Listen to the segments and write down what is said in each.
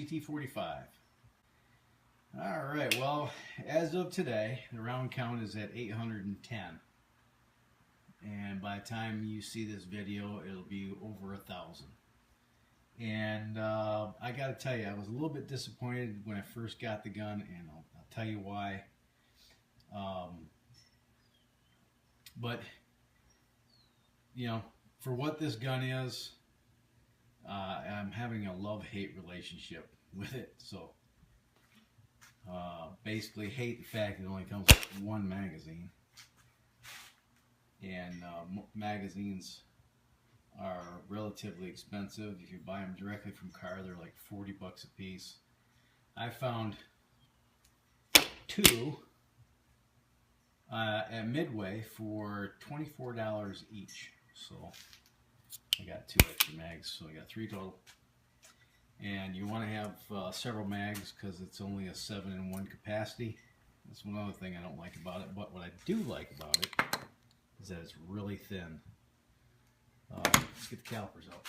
CT-45. Alright, well, as of today, the round count is at 810. And by the time you see this video, it'll be over 1,000. And I gotta tell you, I was a little bit disappointed when I first got the gun, and I'll tell you why. But, you know, for what this gun is, I'm having a love-hate relationship with it. So basically hate the fact it only comes with one magazine, and magazines are relatively expensive. If you buy them directly from Kahr, they're like 40 bucks a piece. I found two at Midway for $24 each. So I got 2 extra mags, so I got 3 total. And you want to have several mags because it's only a 7-in-1 capacity. That's one other thing I don't like about it. But what I do like about it is that it's really thin. Let's get the calipers out.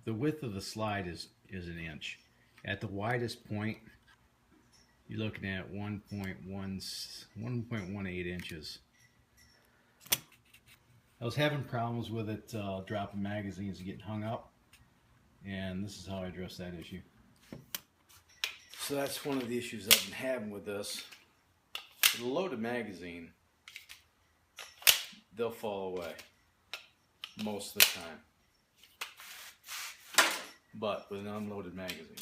The width of the slide is 1 inch. At the widest point, you're looking at 1.18 inches. I was having problems with it dropping magazines and getting hung up, and this is how I address that issue. So that's one of the issues I've been having with this. With a loaded magazine, they'll fall away most of the time. But with an unloaded magazine,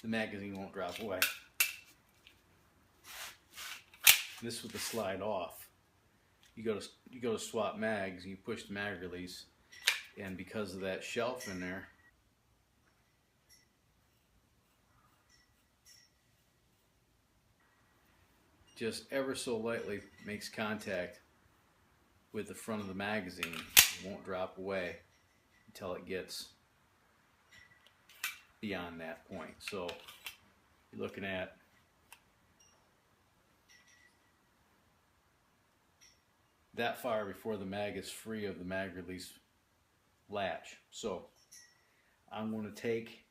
the magazine won't drop away. This with the slide off, you go to swap mags, and you push the mag release, and because of that shelf in there, just ever so lightly makes contact with the front of the magazine. It won't drop away until it gets beyond that point. So you're looking at that far before the mag is free of the mag release latch. So I'm going to take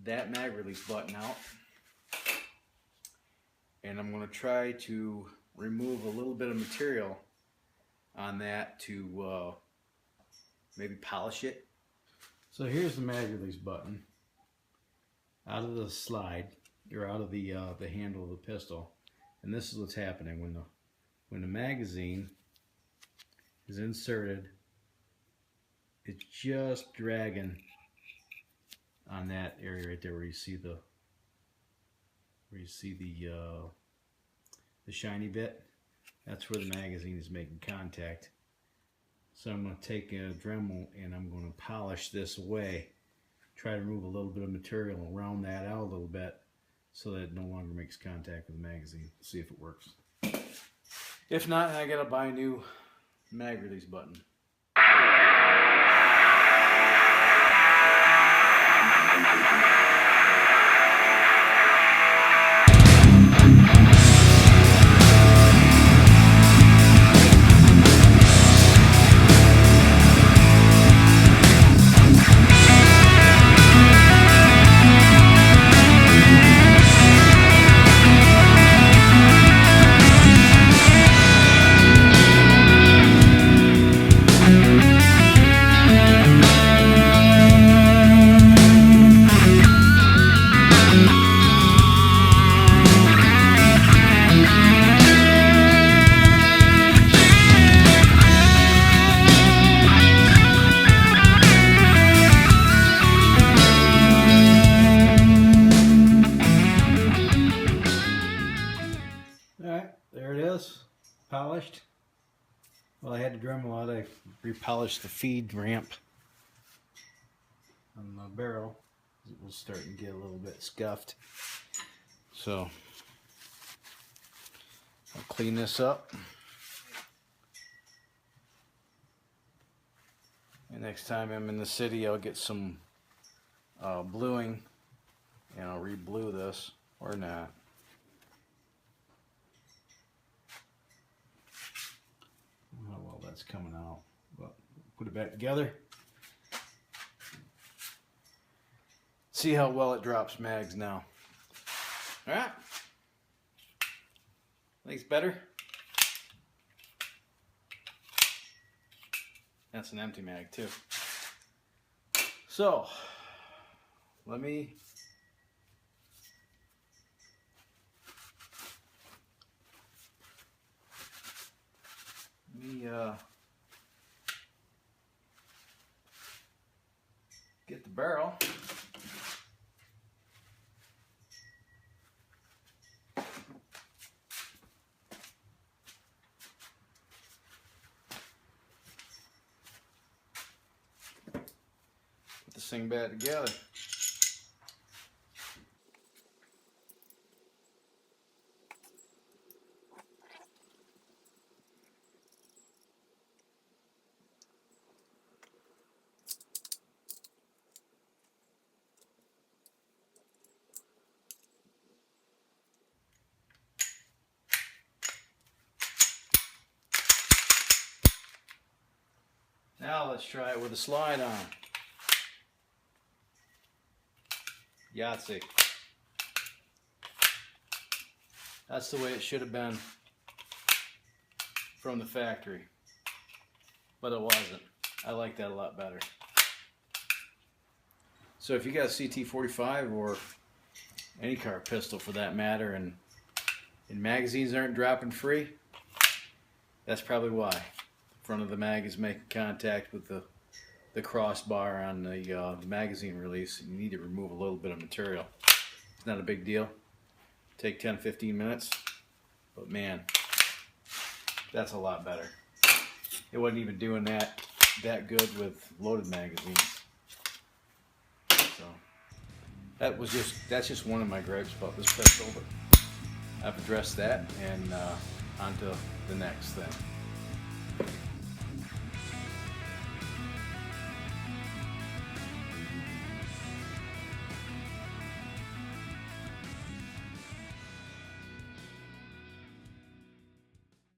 that mag release button out, and I'm going to try to remove a little bit of material on that to maybe polish it. So here's the mag release button out of the slide, or out of the handle of the pistol, and this is what's happening when the magazine is inserted. It's just dragging on that area right there where you see the shiny bit. That's where the magazine is making contact. So I'm going to take a Dremel and I'm going to polish this away, try to remove a little bit of material and round that out a little bit so that it no longer makes contact with the magazine. See if it works. If not, I got to buy a new mag release button. Polished. Well, I had the Dremel out. I repolished the feed ramp on the barrel. It was starting to get a little bit scuffed. So I'll clean this up. And next time I'm in the city, I'll get some bluing and I'll re-blue this, or not. Oh well, that's coming out, but put it back together. See how well it drops mags now. All right, think it's better. That's an empty mag too. So let me get the barrel. Put this thing back together. Now let's try it with a slide on. Yahtzee. That's the way it should have been from the factory, but it wasn't. I like that a lot better. So if you got a CT-45 or any Kahr pistol for that matter, and magazines aren't dropping free, that's probably why. The front of the mag is making contact with the crossbar on the magazine release. You need to remove a little bit of material. It's not a big deal. Take 10-15 minutes, but man, that's a lot better. It wasn't even doing that good with loaded magazines. So that's just one of my gripes about this pistol, but I've addressed that, and on to the next thing.